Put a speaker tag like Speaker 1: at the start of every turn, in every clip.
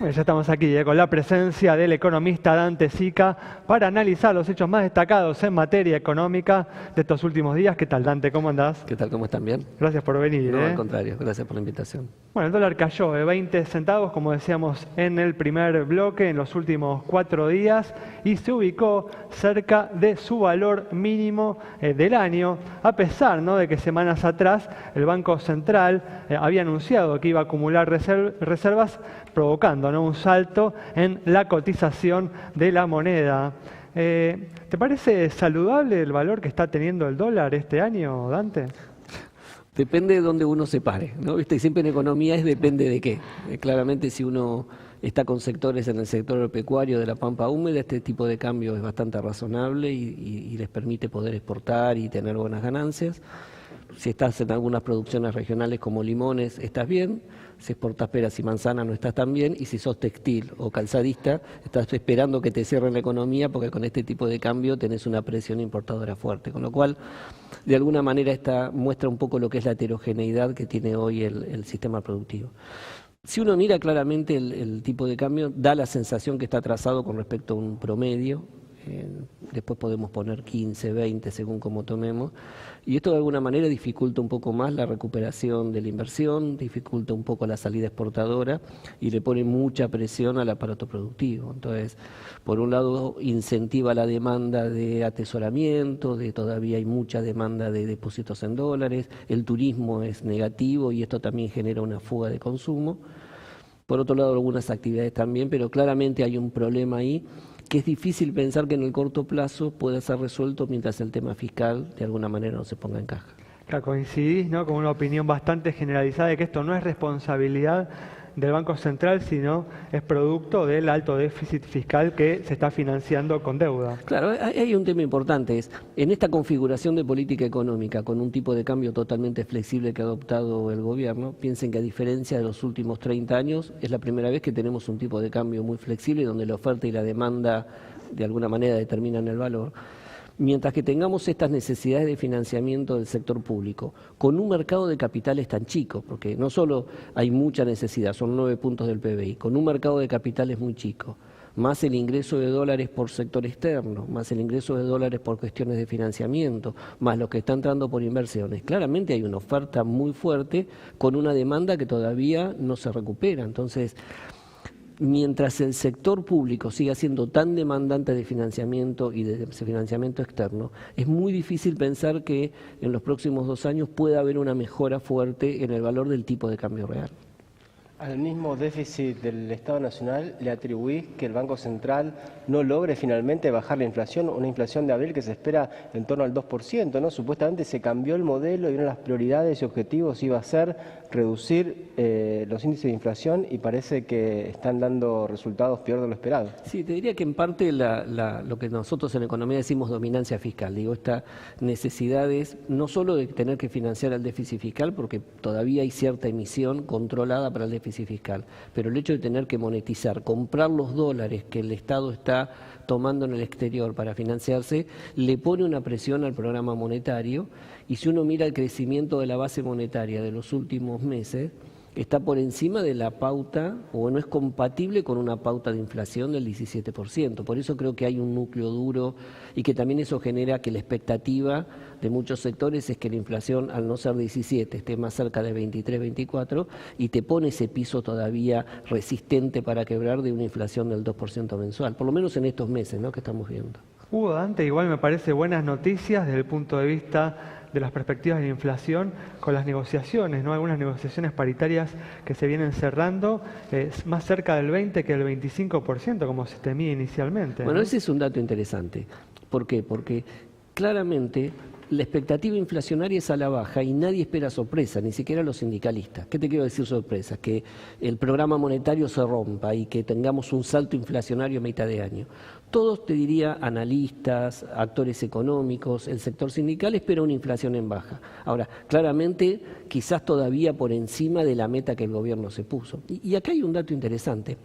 Speaker 1: Ya estamos aquí con la presencia del economista Dante Sica para analizar los hechos más destacados en materia económica de estos últimos días. ¿Qué tal, Dante? ¿Cómo andás?
Speaker 2: ¿Qué tal? ¿Cómo están? ¿Bien?
Speaker 1: Gracias por venir.
Speaker 2: No, al contrario, gracias por la invitación.
Speaker 1: Bueno, el dólar cayó de 20 centavos, como decíamos en el primer bloque, en los últimos 4 días y se ubicó cerca de su valor mínimo del año, a pesar de que semanas atrás el Banco Central había anunciado que iba a acumular reservas, provocando un salto en la cotización de la moneda. ¿Te parece saludable el valor que está teniendo el dólar este año, Dante?
Speaker 2: Depende de dónde uno se pare, ¿no? ¿Viste? Siempre en economía es depende de qué. Claramente si uno está con sectores en el sector agropecuario de la pampa húmeda, este tipo de cambio es bastante razonable y les permite poder exportar y tener buenas ganancias. Si estás en algunas producciones regionales como limones, estás bien. Si exportas peras y manzanas, no estás tan bien. Y si sos textil o calzadista, estás esperando que te cierren la economía porque con este tipo de cambio tenés una presión importadora fuerte. Con lo cual, de alguna manera, esta muestra un poco lo que es la heterogeneidad que tiene hoy el sistema productivo. Si uno mira claramente el tipo de cambio, da la sensación que está atrasado con respecto a un promedio. Después podemos poner 15, 20 según como tomemos, y esto de alguna manera dificulta un poco más la recuperación de la inversión, dificulta un poco la salida exportadora y le pone mucha presión al aparato productivo. Entonces, por un lado incentiva la demanda de atesoramiento, todavía hay mucha demanda de depósitos en dólares, el turismo es negativo y esto también genera una fuga de consumo. Por otro lado, algunas actividades también, pero claramente hay un problema ahí que es difícil pensar que en el corto plazo pueda ser resuelto mientras el tema fiscal de alguna manera no se ponga en caja.
Speaker 1: Claro, coincidís con una opinión bastante generalizada de que esto no es responsabilidad del Banco Central, sino es producto del alto déficit fiscal que se está financiando con deuda.
Speaker 2: Claro, hay un tema importante, es en esta configuración de política económica, con un tipo de cambio totalmente flexible que ha adoptado el gobierno, piensen que a diferencia de los últimos 30 años, es la primera vez que tenemos un tipo de cambio muy flexible, donde la oferta y la demanda de alguna manera determinan el valor. Mientras que tengamos estas necesidades de financiamiento del sector público, con un mercado de capitales tan chico, porque no solo hay mucha necesidad, son 9 puntos del PBI, con un mercado de capitales muy chico, más el ingreso de dólares por sector externo, más el ingreso de dólares por cuestiones de financiamiento, más lo que está entrando por inversiones. Claramente hay una oferta muy fuerte con una demanda que todavía no se recupera. Entonces, mientras el sector público siga siendo tan demandante de financiamiento y de financiamiento externo, es muy difícil pensar que en los próximos 2 años pueda haber una mejora fuerte en el valor del tipo de cambio real.
Speaker 3: Al mismo déficit del Estado Nacional le atribuís que el Banco Central no logre finalmente bajar la inflación, una inflación de abril que se espera en torno al 2%, ¿no? Supuestamente se cambió el modelo y una de las prioridades y objetivos iba a ser reducir los índices de inflación y parece que están dando resultados peor de lo esperado.
Speaker 2: Sí, te diría que en parte lo que nosotros en economía decimos dominancia fiscal, digo, esta necesidad es no solo de tener que financiar el déficit fiscal, porque todavía hay cierta emisión controlada para el déficit fiscal, pero el hecho de tener que monetizar, comprar los dólares que el Estado está tomando en el exterior para financiarse, le pone una presión al programa monetario, y si uno mira el crecimiento de la base monetaria de los últimos meses, está por encima de la pauta o no es compatible con una pauta de inflación del 17%. Por eso creo que hay un núcleo duro y que también eso genera que la expectativa de muchos sectores es que la inflación, al no ser 17, esté más cerca de 23, 24 y te pone ese piso todavía resistente para quebrar de una inflación del 2% mensual, por lo menos en estos meses, ¿no?, que estamos viendo.
Speaker 1: Hugo, Dante, igual me parece buenas noticias desde el punto de vista de las perspectivas de la inflación con las negociaciones, algunas negociaciones paritarias que se vienen cerrando, más cerca del 20 que del 25%, como se temía inicialmente.
Speaker 2: Bueno, ese es un dato interesante. ¿Por qué? Porque claramente la expectativa inflacionaria es a la baja y nadie espera sorpresa, ni siquiera los sindicalistas. ¿Qué te quiero decir sorpresa? Que el programa monetario se rompa y que tengamos un salto inflacionario a mitad de año. Todos, te diría, analistas, actores económicos, el sector sindical espera una inflación en baja. Ahora, claramente, quizás todavía por encima de la meta que el gobierno se puso. Y acá hay un dato interesante.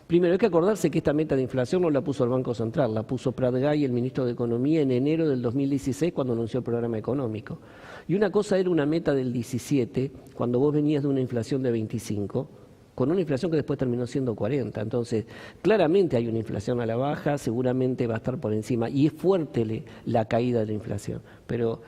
Speaker 2: Primero, hay que acordarse que esta meta de inflación no la puso el Banco Central, la puso Prat Gay, el ministro de Economía, en enero del 2016 cuando anunció el programa económico. Y una cosa era una meta del 17, cuando vos venías de una inflación de 25, con una inflación que después terminó siendo 40. Entonces, claramente hay una inflación a la baja, seguramente va a estar por encima, y es fuerte la caída de la inflación, pero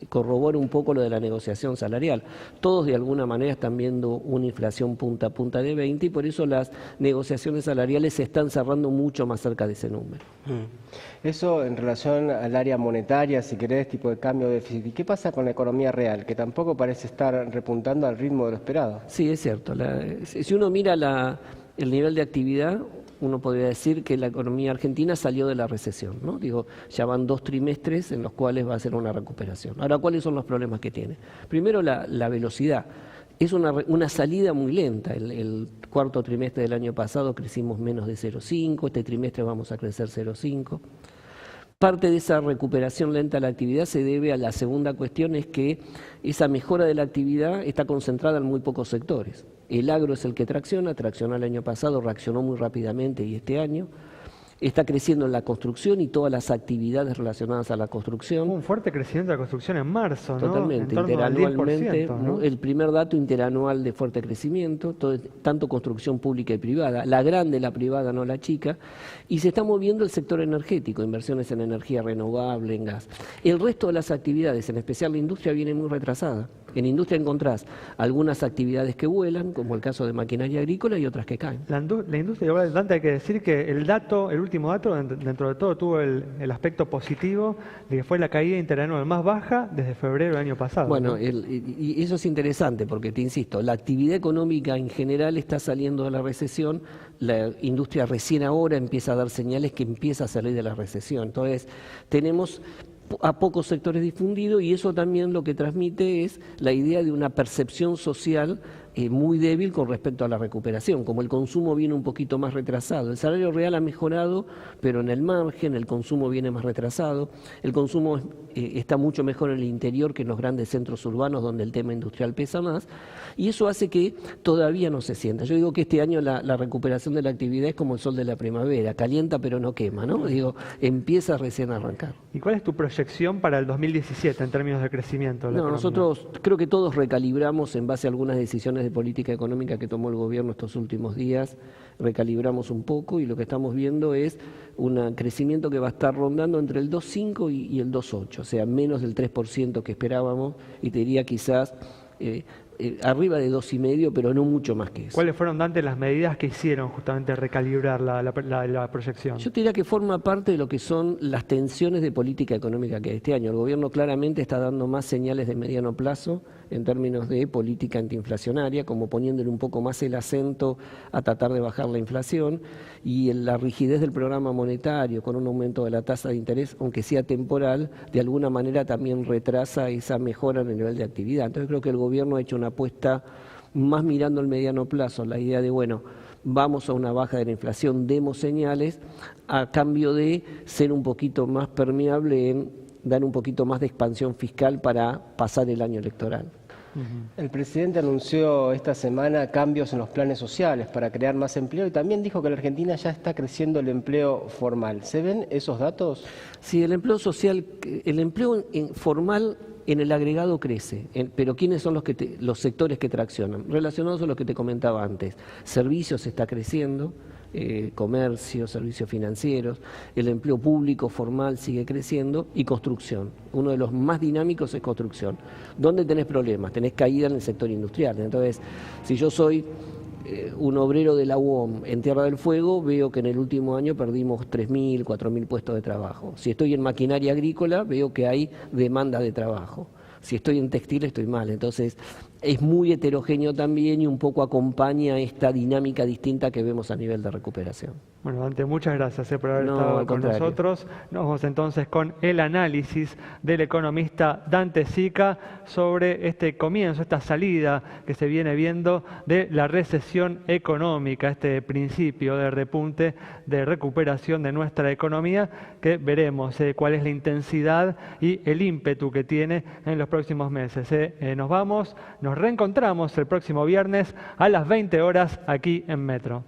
Speaker 2: corrobora un poco lo de la negociación salarial. Todos de alguna manera están viendo una inflación punta a punta de 20 y por eso las negociaciones salariales se están cerrando mucho más cerca de ese número.
Speaker 3: Eso en relación al área monetaria, si querés, tipo de cambio de déficit. ¿Y qué pasa con la economía real, que tampoco parece estar repuntando al ritmo de lo esperado?
Speaker 2: Sí, es cierto. Si uno mira el nivel de actividad, uno podría decir que la economía argentina salió de la recesión, ¿no? Digo, ya van 2 trimestres en los cuales va a ser una recuperación. Ahora, ¿cuáles son los problemas que tiene? Primero, la velocidad. Es una salida muy lenta. El cuarto trimestre del año pasado crecimos menos de 0,5, este trimestre vamos a crecer 0,5. Parte de esa recuperación lenta de la actividad se debe a la segunda cuestión, es que esa mejora de la actividad está concentrada en muy pocos sectores. El agro es el que traccionó el año pasado, reaccionó muy rápidamente y este año. Está creciendo en la construcción y todas las actividades relacionadas a la construcción.
Speaker 1: Un fuerte crecimiento de la construcción en marzo, ¿no?
Speaker 2: Totalmente,
Speaker 1: En torno al
Speaker 2: interanualmente,
Speaker 1: 10%, ¿no?
Speaker 2: El primer dato interanual de fuerte crecimiento, tanto construcción pública y privada, la grande, la privada, no la chica, y se está moviendo el sector energético, inversiones en energía renovable, en gas. El resto de las actividades, en especial la industria, viene muy retrasada. En industria encontrás algunas actividades que vuelan, como el caso de maquinaria agrícola, y otras que caen.
Speaker 1: La industria, igual, Dante, hay que decir que el último dato, dentro de todo, tuvo el aspecto positivo de que fue la caída interanual más baja desde febrero del año pasado.
Speaker 2: Bueno,
Speaker 1: ¿no?
Speaker 2: y eso es interesante porque, te insisto, la actividad económica en general está saliendo de la recesión, la industria recién ahora empieza a dar señales que empieza a salir de la recesión. Entonces, tenemos a pocos sectores difundidos y eso también lo que transmite es la idea de una percepción social muy débil con respecto a la recuperación. Como el consumo viene un poquito más retrasado, el salario real ha mejorado, pero en el margen el consumo viene más retrasado, el consumo está mucho mejor en el interior que en los grandes centros urbanos donde el tema industrial pesa más, y eso hace que todavía no se sienta. Yo digo que este año la recuperación de la actividad es como el sol de la primavera, calienta pero no quema, ¿no? Digo, empieza recién a arrancar.
Speaker 1: ¿Y cuál es tu proyección para el 2017 en términos de crecimiento?
Speaker 2: No, nosotros creo que todos recalibramos en base a algunas decisiones de política económica que tomó el gobierno estos últimos días, recalibramos un poco y lo que estamos viendo es un crecimiento que va a estar rondando entre el 2,5 y el 2,8, o sea, menos del 3% que esperábamos y te diría quizás arriba de 2,5, pero no mucho más que eso.
Speaker 1: ¿Cuáles fueron, Dante, las medidas que hicieron justamente recalibrar la proyección?
Speaker 2: Yo te diría que forma parte de lo que son las tensiones de política económica que este año. El gobierno claramente está dando más señales de mediano plazo en términos de política antiinflacionaria, como poniéndole un poco más el acento a tratar de bajar la inflación, y en la rigidez del programa monetario con un aumento de la tasa de interés, aunque sea temporal, de alguna manera también retrasa esa mejora en el nivel de actividad. Entonces creo que el gobierno ha hecho una apuesta más mirando el mediano plazo, la idea de, bueno, vamos a una baja de la inflación, demos señales, a cambio de ser un poquito más permeable en dar un poquito más de expansión fiscal para pasar el año electoral.
Speaker 3: El presidente anunció esta semana cambios en los planes sociales para crear más empleo y también dijo que en la Argentina ya está creciendo el empleo formal. ¿Se ven esos datos?
Speaker 2: Sí, el empleo social, el empleo formal en el agregado crece, pero ¿quiénes son los sectores que traccionan? Relacionados a lo que te comentaba antes. Servicios está creciendo, comercio, servicios financieros, el empleo público formal sigue creciendo y construcción. Uno de los más dinámicos es construcción. ¿Dónde tenés problemas? Tenés caída en el sector industrial. Entonces, si yo soy un obrero de la UOM en Tierra del Fuego, veo que en el último año perdimos 3.000, 4.000 puestos de trabajo. Si estoy en maquinaria agrícola, veo que hay demanda de trabajo. Si estoy en textil, estoy mal. Entonces, es muy heterogéneo también y un poco acompaña esta dinámica distinta que vemos a nivel de recuperación.
Speaker 1: Bueno, Dante, muchas gracias por haber estado con nosotros. Nos vamos entonces con el análisis del economista Dante Sica sobre este comienzo, esta salida que se viene viendo de la recesión económica, este principio de repunte, de recuperación de nuestra economía, que veremos cuál es la intensidad y el ímpetu que tiene en los próximos meses. Nos reencontramos el próximo viernes a las 20 horas aquí en Metro.